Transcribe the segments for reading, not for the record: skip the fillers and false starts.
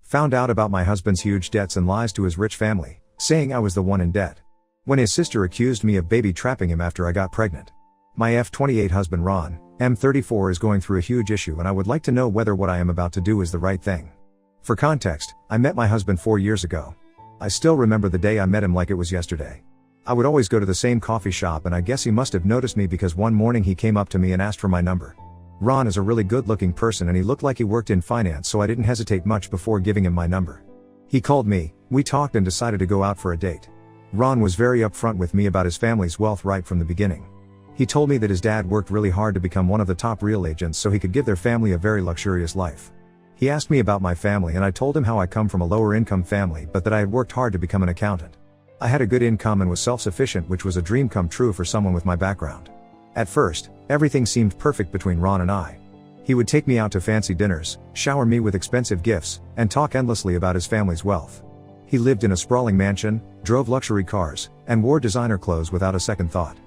Found out about my husband's huge debts and lies to his rich family, saying I was the one in debt. When his sister accused me of baby trapping him after I got pregnant. My F28 husband Ron, M34, is going through a huge issue, and I would like to know whether what I am about to do is the right thing. For context, I met my husband 4 years ago. I still remember the day I met him like it was yesterday. I would always go to the same coffee shop, and I guess he must have noticed me because one morning he came up to me and asked for my number. Ron is a really good looking person and he looked like he worked in finance, so I didn't hesitate much before giving him my number. He called me, we talked and decided to go out for a date. Ron was very upfront with me about his family's wealth right from the beginning. He told me that his dad worked really hard to become one of the top real agents so he could give their family a very luxurious life. He asked me about my family and I told him how I come from a lower income family but that I had worked hard to become an accountant. I had a good income and was self-sufficient, which was a dream come true for someone with my background. At first, everything seemed perfect between Ron and I. He would take me out to fancy dinners, shower me with expensive gifts, and talk endlessly about his family's wealth. He lived in a sprawling mansion, drove luxury cars, and wore designer clothes without a second thought.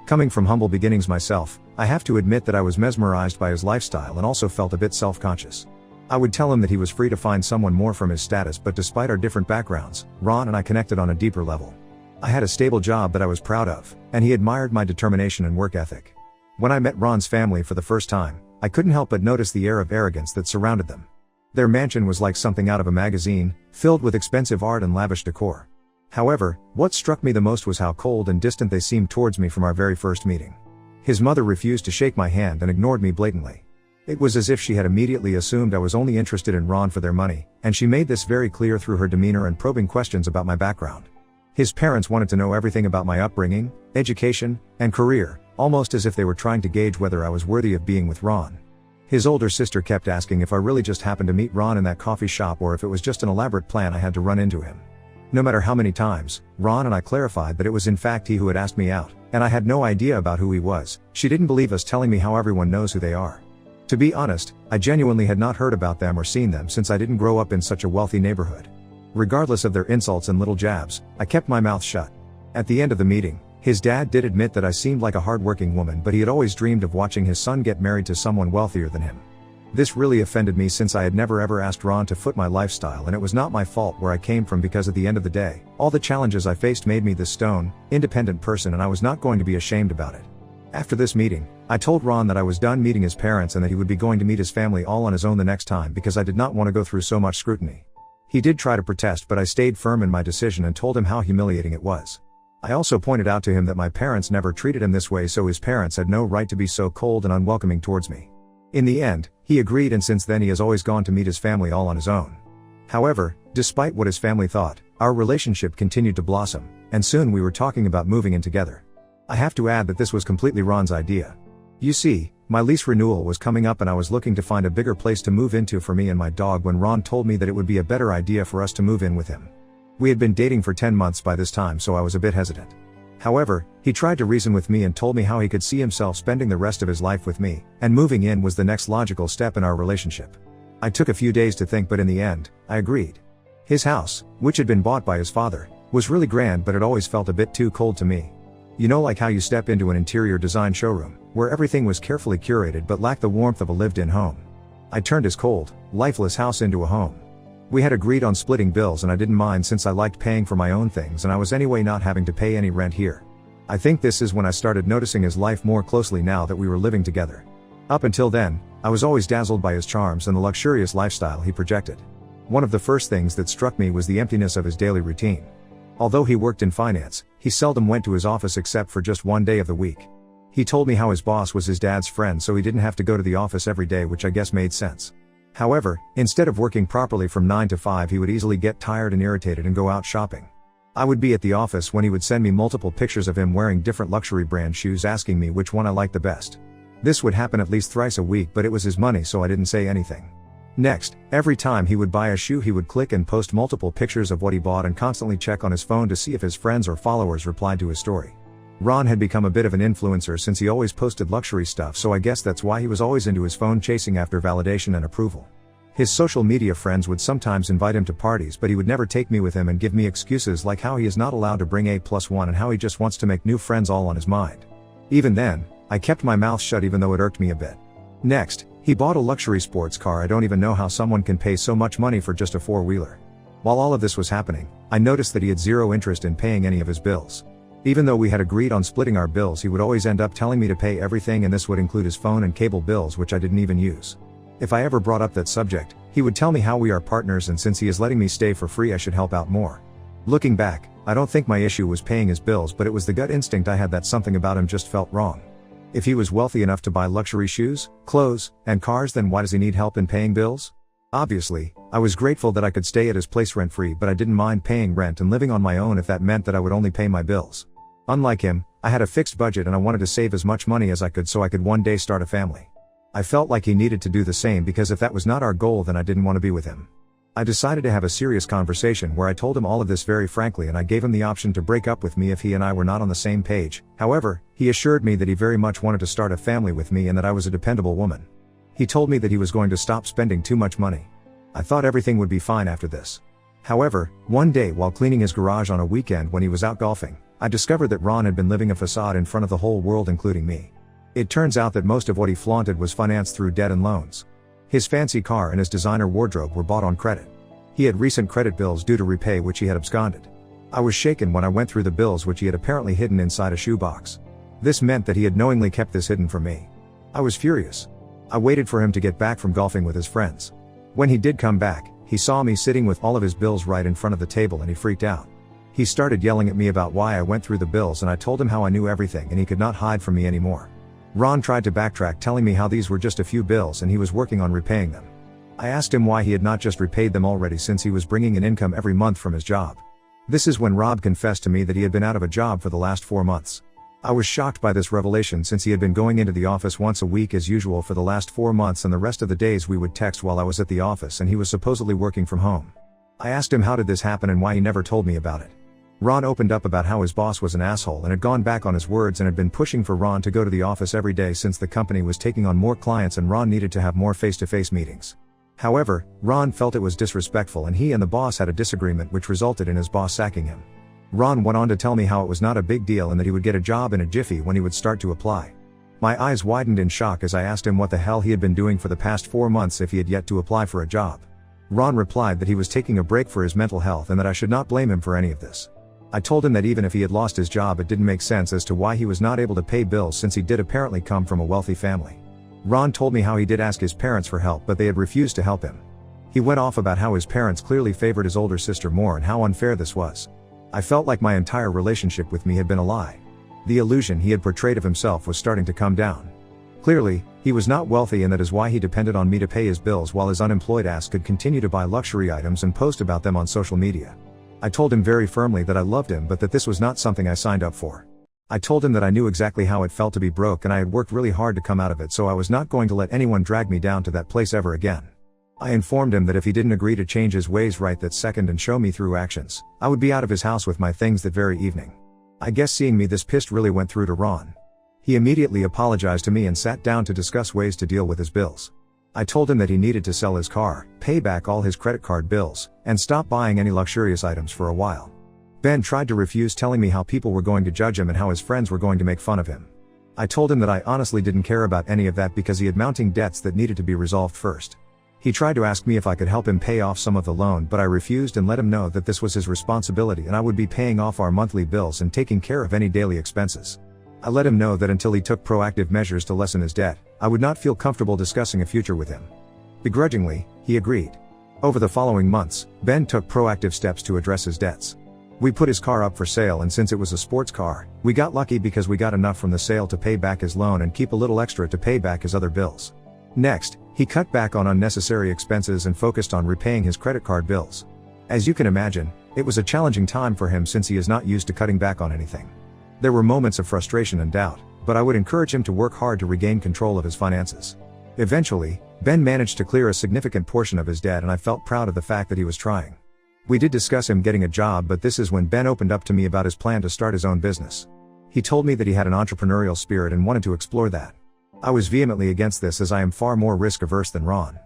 Coming from humble beginnings myself, I have to admit that I was mesmerized by his lifestyle and also felt a bit self-conscious. I would tell him that he was free to find someone more from his status, but despite our different backgrounds, Ron and I connected on a deeper level. I had a stable job that I was proud of, and he admired my determination and work ethic. When I met Ron's family for the first time, I couldn't help but notice the air of arrogance that surrounded them. Their mansion was like something out of a magazine, filled with expensive art and lavish decor. However, what struck me the most was how cold and distant they seemed towards me from our very first meeting. His mother refused to shake my hand and ignored me blatantly. It was as if she had immediately assumed I was only interested in Ron for their money, and she made this very clear through her demeanor and probing questions about my background. His parents wanted to know everything about my upbringing, education, and career, almost as if they were trying to gauge whether I was worthy of being with Ron. His older sister kept asking if I really just happened to meet Ron in that coffee shop or if it was just an elaborate plan I had to run into him. No matter how many times, Ron and I clarified that it was in fact he who had asked me out, and I had no idea about who he was. She didn't believe us telling me how everyone knows who they are. To be honest, I genuinely had not heard about them or seen them since I didn't grow up in such a wealthy neighborhood. Regardless of their insults and little jabs, I kept my mouth shut. At the end of the meeting, his dad did admit that I seemed like a hard-working woman, but he had always dreamed of watching his son get married to someone wealthier than him. This really offended me since I had never ever asked Ron to foot my lifestyle, and it was not my fault where I came from because at the end of the day, all the challenges I faced made me this stone, independent person, and I was not going to be ashamed about it. After this meeting, I told Ron that I was done meeting his parents and that he would be going to meet his family all on his own the next time because I did not want to go through so much scrutiny. He did try to protest, but I stayed firm in my decision and told him how humiliating it was. I also pointed out to him that my parents never treated him this way, so his parents had no right to be so cold and unwelcoming towards me. In the end, he agreed, and since then he has always gone to meet his family all on his own. However, despite what his family thought, our relationship continued to blossom, and soon we were talking about moving in together. I have to add that this was completely Ron's idea. You see, my lease renewal was coming up and I was looking to find a bigger place to move into for me and my dog when Ron told me that it would be a better idea for us to move in with him. We had been dating for 10 months by this time, so I was a bit hesitant. However, he tried to reason with me and told me how he could see himself spending the rest of his life with me, and moving in was the next logical step in our relationship. I took a few days to think, but in the end, I agreed. His house, which had been bought by his father, was really grand, but it always felt a bit too cold to me. You know, like how you step into an interior design showroom, where everything was carefully curated but lacked the warmth of a lived-in home. I turned his cold, lifeless house into a home. We had agreed on splitting bills and I didn't mind since I liked paying for my own things and I was anyway not having to pay any rent here. I think this is when I started noticing his life more closely now that we were living together. Up until then, I was always dazzled by his charms and the luxurious lifestyle he projected. One of the first things that struck me was the emptiness of his daily routine. Although he worked in finance, he seldom went to his office except for just one day of the week. He told me how his boss was his dad's friend, so he didn't have to go to the office every day, which I guess made sense. However, instead of working properly from 9 to 5, he would easily get tired and irritated and go out shopping. I would be at the office when he would send me multiple pictures of him wearing different luxury brand shoes, asking me which one I liked the best. This would happen at least thrice a week, but it was his money, so I didn't say anything. Next, every time he would buy a shoe, he would click and post multiple pictures of what he bought and constantly check on his phone to see if his friends or followers replied to his story. Ron had become a bit of an influencer since he always posted luxury stuff, so I guess that's why he was always into his phone, chasing after validation and approval. His social media friends would sometimes invite him to parties, but he would never take me with him and give me excuses like how he is not allowed to bring A+1 and how he just wants to make new friends all on his mind. Even then, I kept my mouth shut even though it irked me a bit. Next, He bought a luxury sports car. I don't even know how someone can pay so much money for just a four-wheeler. While all of this was happening, I noticed that he had zero interest in paying any of his bills. Even though we had agreed on splitting our bills, he would always end up telling me to pay everything, and this would include his phone and cable bills, which I didn't even use. If I ever brought up that subject, he would tell me how we are partners, and since he is letting me stay for free, I should help out more. Looking back, I don't think my issue was paying his bills, but it was the gut instinct I had that something about him just felt wrong. If he was wealthy enough to buy luxury shoes, clothes, and cars, then why does he need help in paying bills? Obviously, I was grateful that I could stay at his place rent-free, but I didn't mind paying rent and living on my own if that meant that I would only pay my bills. Unlike him, I had a fixed budget and I wanted to save as much money as I could so I could one day start a family. I felt like he needed to do the same, because if that was not our goal, then I didn't want to be with him. I decided to have a serious conversation where I told him all of this very frankly, and I gave him the option to break up with me if he and I were not on the same page. However, he assured me that he very much wanted to start a family with me and that I was a dependable woman. He told me that he was going to stop spending too much money. I thought everything would be fine after this. However, one day while cleaning his garage on a weekend when he was out golfing, I discovered that Ron had been living a facade in front of the whole world, including me. It turns out that most of what he flaunted was financed through debt and loans. His fancy car and his designer wardrobe were bought on credit. He had recent credit bills due to repay which he had absconded. I was shaken when I went through the bills which he had apparently hidden inside a shoebox. This meant that he had knowingly kept this hidden from me. I was furious. I waited for him to get back from golfing with his friends. When he did come back, he saw me sitting with all of his bills right in front of the table and he freaked out. He started yelling at me about why I went through the bills, and I told him how I knew everything and he could not hide from me anymore. Ron tried to backtrack, telling me how these were just a few bills and he was working on repaying them. I asked him why he had not just repaid them already, since he was bringing in income every month from his job. This is when Rob confessed to me that he had been out of a job for the last 4 months. I was shocked by this revelation, since he had been going into the office once a week as usual for the last 4 months, and the rest of the days we would text while I was at the office, and he was supposedly working from home. I asked him how did this happen and why he never told me about it. Ron opened up about how his boss was an asshole and had gone back on his words and had been pushing for Ron to go to the office every day since the company was taking on more clients and Ron needed to have more face-to-face meetings. However, Ron felt it was disrespectful and he and the boss had a disagreement which resulted in his boss sacking him. Ron went on to tell me how it was not a big deal and that he would get a job in a jiffy when he would start to apply. My eyes widened in shock as I asked him what the hell he had been doing for the past 4 months if he had yet to apply for a job. Ron replied that he was taking a break for his mental health and that I should not blame him for any of this. I told him that even if he had lost his job, it didn't make sense as to why he was not able to pay bills, since he did apparently come from a wealthy family. Ron told me how he did ask his parents for help, but they had refused to help him. He went off about how his parents clearly favored his older sister more and how unfair this was. I felt like my entire relationship with me had been a lie. The illusion he had portrayed of himself was starting to come down. Clearly, he was not wealthy, and that is why he depended on me to pay his bills while his unemployed ass could continue to buy luxury items and post about them on social media. I told him very firmly that I loved him, but that this was not something I signed up for. I told him that I knew exactly how it felt to be broke and I had worked really hard to come out of it, so I was not going to let anyone drag me down to that place ever again. I informed him that if he didn't agree to change his ways right that second and show me through actions, I would be out of his house with my things that very evening. I guess seeing me this pissed really went through to Ron. He immediately apologized to me and sat down to discuss ways to deal with his bills. I told him that he needed to sell his car, pay back all his credit card bills, and stop buying any luxurious items for a while. Ben tried to refuse, telling me how people were going to judge him and how his friends were going to make fun of him. I told him that I honestly didn't care about any of that because he had mounting debts that needed to be resolved first. He tried to ask me if I could help him pay off some of the loan, but I refused and let him know that this was his responsibility and I would be paying off our monthly bills and taking care of any daily expenses. I let him know that until he took proactive measures to lessen his debt, I would not feel comfortable discussing a future with him. Begrudgingly, he agreed. Over the following months, Ben took proactive steps to address his debts. We put his car up for sale, and since it was a sports car, we got lucky because we got enough from the sale to pay back his loan and keep a little extra to pay back his other bills. Next, he cut back on unnecessary expenses and focused on repaying his credit card bills. As you can imagine, it was a challenging time for him since he is not used to cutting back on anything. There were moments of frustration and doubt, but I would encourage him to work hard to regain control of his finances. Eventually, Ben managed to clear a significant portion of his debt, and I felt proud of the fact that he was trying. We did discuss him getting a job, but this is when Ben opened up to me about his plan to start his own business. He told me that he had an entrepreneurial spirit and wanted to explore that. I was vehemently against this as I am far more risk-averse than Ron.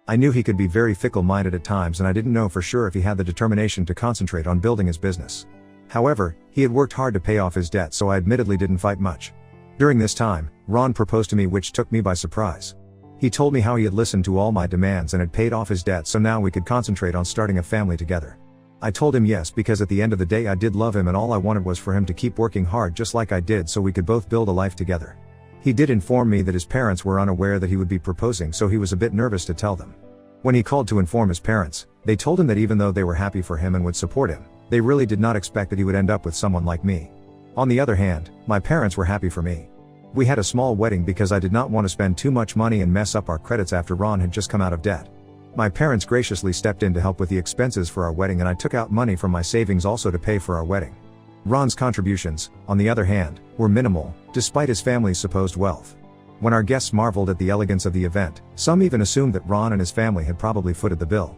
I knew he could be very fickle-minded at times, and I didn't know for sure if he had the determination to concentrate on building his business. However, he had worked hard to pay off his debt, so I admittedly didn't fight much. During this time, Ron proposed to me, which took me by surprise. He told me how he had listened to all my demands and had paid off his debt so now we could concentrate on starting a family together. I told him yes because at the end of the day I did love him and all I wanted was for him to keep working hard just like I did so we could both build a life together. He did inform me that his parents were unaware that he would be proposing so he was a bit nervous to tell them. When he called to inform his parents, they told him that even though they were happy for him and would support him, they really did not expect that he would end up with someone like me. On the other hand, my parents were happy for me. We had a small wedding because I did not want to spend too much money and mess up our credits after Ron had just come out of debt. My parents graciously stepped in to help with the expenses for our wedding and I took out money from my savings also to pay for our wedding. Ron's contributions, on the other hand, were minimal, despite his family's supposed wealth. When our guests marveled at the elegance of the event, some even assumed that Ron and his family had probably footed the bill.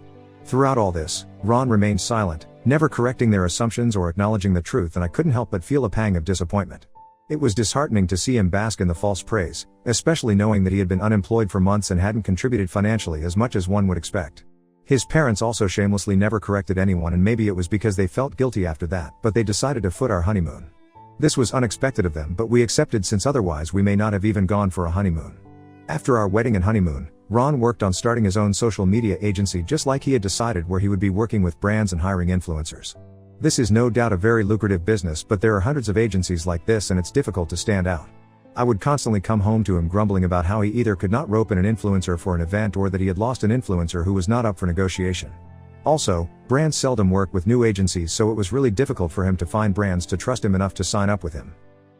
Throughout all this, Ron remained silent, never correcting their assumptions or acknowledging the truth, and I couldn't help but feel a pang of disappointment. It was disheartening to see him bask in the false praise, especially knowing that he had been unemployed for months and hadn't contributed financially as much as one would expect. His parents also shamelessly never corrected anyone, and maybe it was because they felt guilty after that, but they decided to foot our honeymoon. This was unexpected of them, but we accepted since otherwise we may not have even gone for a honeymoon. After our wedding and honeymoon, Ron worked on starting his own social media agency just like he had decided, where he would be working with brands and hiring influencers. This is no doubt a very lucrative business, but there are hundreds of agencies like this and it's difficult to stand out. I would constantly come home to him grumbling about how he either could not rope in an influencer for an event or that he had lost an influencer who was not up for negotiation. Also, brands seldom work with new agencies, so it was really difficult for him to find brands to trust him enough to sign up with him.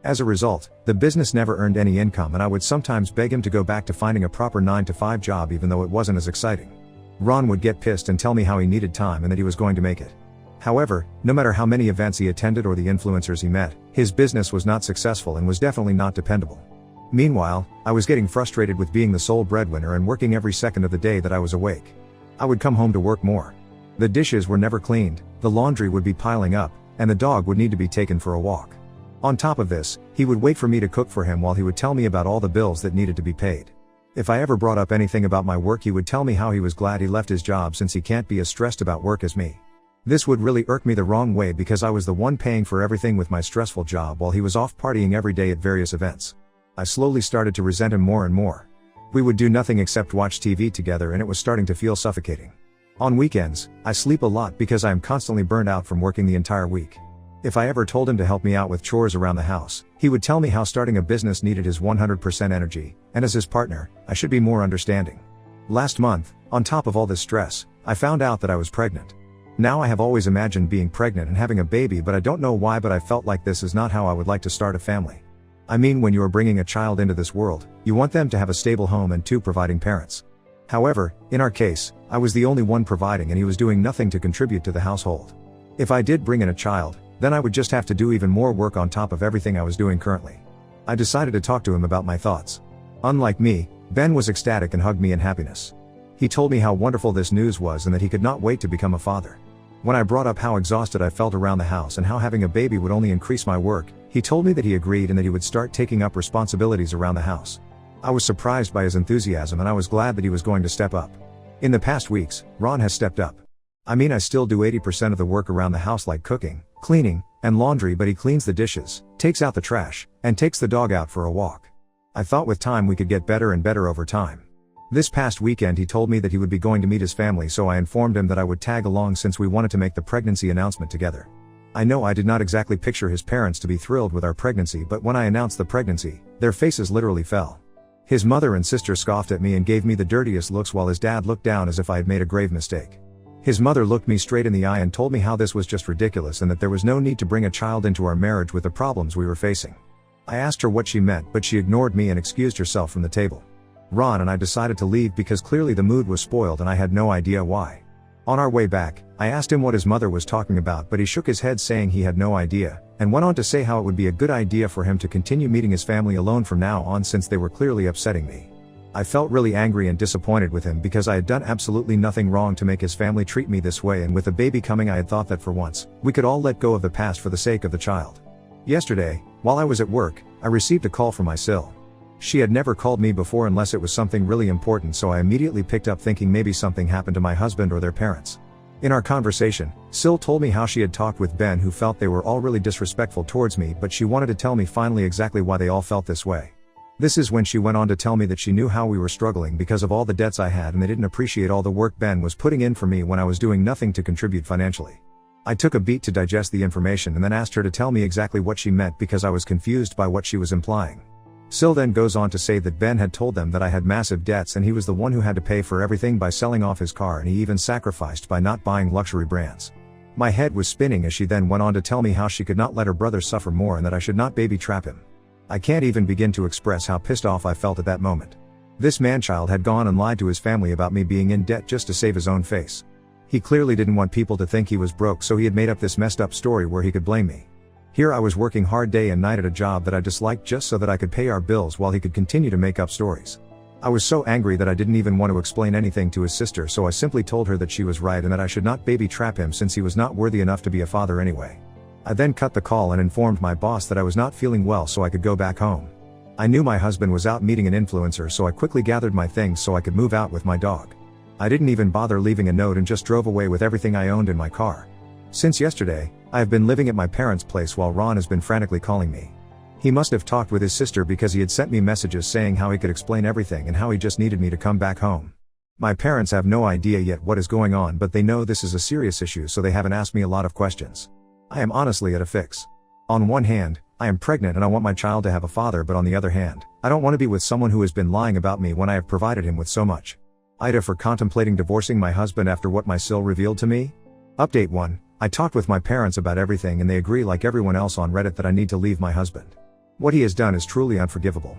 As a result, the business never earned any income and I would sometimes beg him to go back to finding a proper 9-to-5 job even though it wasn't as exciting. Ron would get pissed and tell me how he needed time and that he was going to make it. However, no matter how many events he attended or the influencers he met, his business was not successful and was definitely not dependable. Meanwhile, I was getting frustrated with being the sole breadwinner and working every second of the day that I was awake. I would come home to work more. The dishes were never cleaned, the laundry would be piling up, and the dog would need to be taken for a walk. On top of this, he would wait for me to cook for him while he would tell me about all the bills that needed to be paid. If I ever brought up anything about my work, he would tell me how he was glad he left his job since he can't be as stressed about work as me. This would really irk me the wrong way because I was the one paying for everything with my stressful job while he was off partying every day at various events. I slowly started to resent him more and more. We would do nothing except watch TV together and it was starting to feel suffocating. On weekends, I sleep a lot because I am constantly burned out from working the entire week. If I ever told him to help me out with chores around the house, he would tell me how starting a business needed his 100% energy, and as his partner, I should be more understanding. Last month, on top of all this stress, I found out that I was pregnant. Now I have always imagined being pregnant and having a baby, but I don't know why, but I felt like this is not how I would like to start a family. I mean, when you are bringing a child into this world, you want them to have a stable home and 2 providing parents. However, in our case, I was the only one providing and he was doing nothing to contribute to the household. If I did bring in a child, then I would just have to do even more work on top of everything I was doing currently. I decided to talk to him about my thoughts. Unlike me, Ben was ecstatic and hugged me in happiness. He told me how wonderful this news was and that he could not wait to become a father. When I brought up how exhausted I felt around the house and how having a baby would only increase my work, he told me that he agreed and that he would start taking up responsibilities around the house. I was surprised by his enthusiasm and I was glad that he was going to step up. In the past weeks, Ron has stepped up. I mean, I still do 80% of the work around the house like cooking, cleaning, and laundry, but he cleans the dishes, takes out the trash, and takes the dog out for a walk. I thought with time we could get better and better over time. This past weekend he told me that he would be going to meet his family, so I informed him that I would tag along since we wanted to make the pregnancy announcement together. I know I did not exactly picture his parents to be thrilled with our pregnancy, but when I announced the pregnancy, their faces literally fell. His mother and sister scoffed at me and gave me the dirtiest looks while his dad looked down as if I had made a grave mistake. His mother looked me straight in the eye and told me how this was just ridiculous and that there was no need to bring a child into our marriage with the problems we were facing. I asked her what she meant, but she ignored me and excused herself from the table. Ron and I decided to leave because clearly the mood was spoiled and I had no idea why. On our way back, I asked him what his mother was talking about, but he shook his head saying he had no idea, and went on to say how it would be a good idea for him to continue meeting his family alone from now on since they were clearly upsetting me. I felt really angry and disappointed with him because I had done absolutely nothing wrong to make his family treat me this way, and with a baby coming I had thought that for once, we could all let go of the past for the sake of the child. Yesterday, while I was at work, I received a call from my Sil. She had never called me before unless it was something really important, so I immediately picked up thinking maybe something happened to my husband or their parents. In our conversation, Sil told me how she had talked with Ben, who felt they were all really disrespectful towards me, but she wanted to tell me finally exactly why they all felt this way. This is when she went on to tell me that she knew how we were struggling because of all the debts I had and they didn't appreciate all the work Ben was putting in for me when I was doing nothing to contribute financially. I took a beat to digest the information and then asked her to tell me exactly what she meant because I was confused by what she was implying. Sil then goes on to say that Ben had told them that I had massive debts and he was the one who had to pay for everything by selling off his car, and he even sacrificed by not buying luxury brands. My head was spinning as she then went on to tell me how she could not let her brother suffer more and that I should not baby trap him. I can't even begin to express how pissed off I felt at that moment. This man-child had gone and lied to his family about me being in debt just to save his own face. He clearly didn't want people to think he was broke, so he had made up this messed up story where he could blame me. Here I was working hard day and night at a job that I disliked just so that I could pay our bills while he could continue to make up stories. I was so angry that I didn't even want to explain anything to his sister, so I simply told her that she was right and that I should not baby trap him since he was not worthy enough to be a father anyway. I then cut the call and informed my boss that I was not feeling well so I could go back home. I knew my husband was out meeting an influencer, so I quickly gathered my things so I could move out with my dog. I didn't even bother leaving a note and just drove away with everything I owned in my car. Since yesterday, I have been living at my parents' place while Ron has been frantically calling me. He must have talked with his sister because he had sent me messages saying how he could explain everything and how he just needed me to come back home. My parents have no idea yet what is going on, but they know this is a serious issue, so they haven't asked me a lot of questions. I am honestly at a fix. On one hand, I am pregnant and I want my child to have a father, but on the other hand, I don't want to be with someone who has been lying about me when I have provided him with so much. Ida for contemplating divorcing my husband after what my Sil revealed to me? Update 1. I talked with my parents about everything and they agree like everyone else on Reddit that I need to leave my husband. What he has done is truly unforgivable.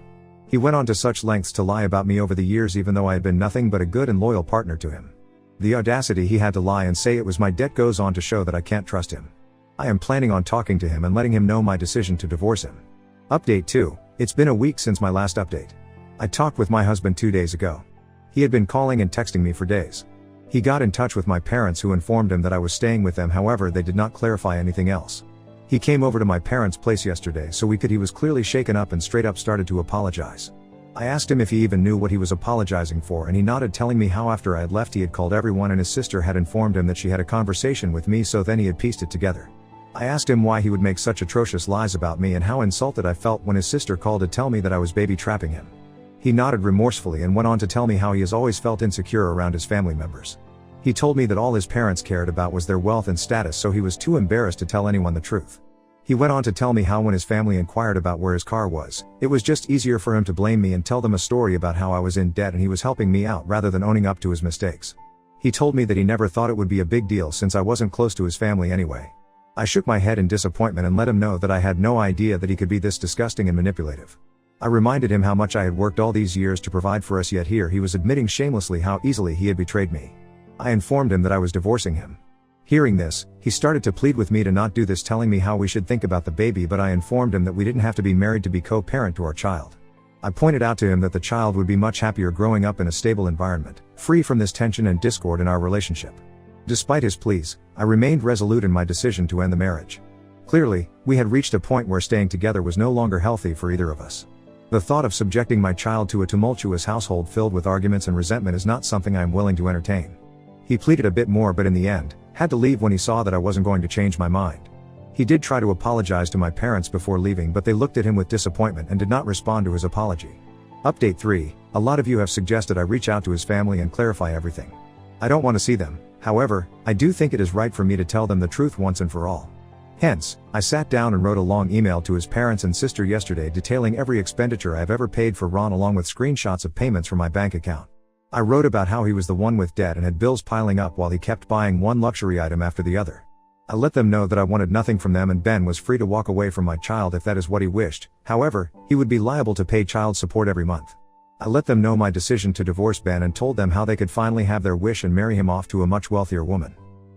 He went on to such lengths to lie about me over the years even though I had been nothing but a good and loyal partner to him. The audacity he had to lie and say it was my debt goes on to show that I can't trust him. I am planning on talking to him and letting him know my decision to divorce him. Update 2. It's been a week since my last update. I talked with my husband 2 days ago. He had been calling and texting me for days. He got in touch with my parents who informed him that I was staying with them, however they did not clarify anything else. He came over to my parents' place yesterday so he was clearly shaken up and straight up started to apologize. I asked him if he even knew what he was apologizing for and he nodded, telling me how after I had left he had called everyone and his sister had informed him that she had a conversation with me, so then he had pieced it together. I asked him why he would make such atrocious lies about me and how insulted I felt when his sister called to tell me that I was baby trapping him. He nodded remorsefully and went on to tell me how he has always felt insecure around his family members. He told me that all his parents cared about was their wealth and status, so he was too embarrassed to tell anyone the truth. He went on to tell me how when his family inquired about where his car was, it was just easier for him to blame me and tell them a story about how I was in debt and he was helping me out rather than owning up to his mistakes. He told me that he never thought it would be a big deal since I wasn't close to his family anyway. I shook my head in disappointment and let him know that I had no idea that he could be this disgusting and manipulative. I reminded him how much I had worked all these years to provide for us, yet here he was admitting shamelessly how easily he had betrayed me. I informed him that I was divorcing him. Hearing this, he started to plead with me to not do this, telling me how we should think about the baby, but I informed him that we didn't have to be married to be co-parent to our child. I pointed out to him that the child would be much happier growing up in a stable environment, free from this tension and discord in our relationship. Despite his pleas, I remained resolute in my decision to end the marriage. Clearly, we had reached a point where staying together was no longer healthy for either of us. The thought of subjecting my child to a tumultuous household filled with arguments and resentment is not something I am willing to entertain. He pleaded a bit more, but in the end, had to leave when he saw that I wasn't going to change my mind. He did try to apologize to my parents before leaving, but they looked at him with disappointment and did not respond to his apology. Update 3. A lot of you have suggested I reach out to his family and clarify everything. I don't want to see them, however, I do think it is right for me to tell them the truth once and for all. Hence, I sat down and wrote a long email to his parents and sister yesterday detailing every expenditure I have ever paid for Ron along with screenshots of payments from my bank account. I wrote about how he was the one with debt and had bills piling up while he kept buying one luxury item after the other. I let them know that I wanted nothing from them and Ben was free to walk away from my child if that is what he wished, however, he would be liable to pay child support every month. I let them know my decision to divorce Ben and told them how they could finally have their wish and marry him off to a much wealthier woman.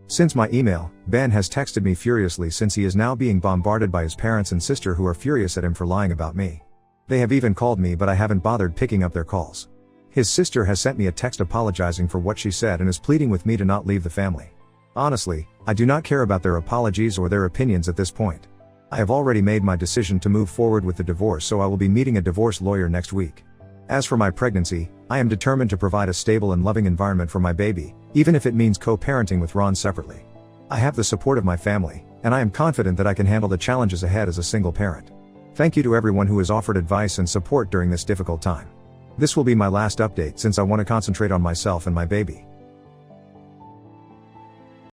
Since my email, Ben has texted me furiously since he is now being bombarded by his parents and sister who are furious at him for lying about me. They have even called me, but I haven't bothered picking up their calls. His sister has sent me a text apologizing for what she said and is pleading with me to not leave the family. Honestly, I do not care about their apologies or their opinions at this point. I have already made my decision to move forward with the divorce, so I will be meeting a divorce lawyer next week. As for my pregnancy, I am determined to provide a stable and loving environment for my baby, even if it means co-parenting with Ron separately. I have the support of my family, and I am confident that I can handle the challenges ahead as a single parent. Thank you to everyone who has offered advice and support during this difficult time. This will be my last update since I want to concentrate on myself and my baby.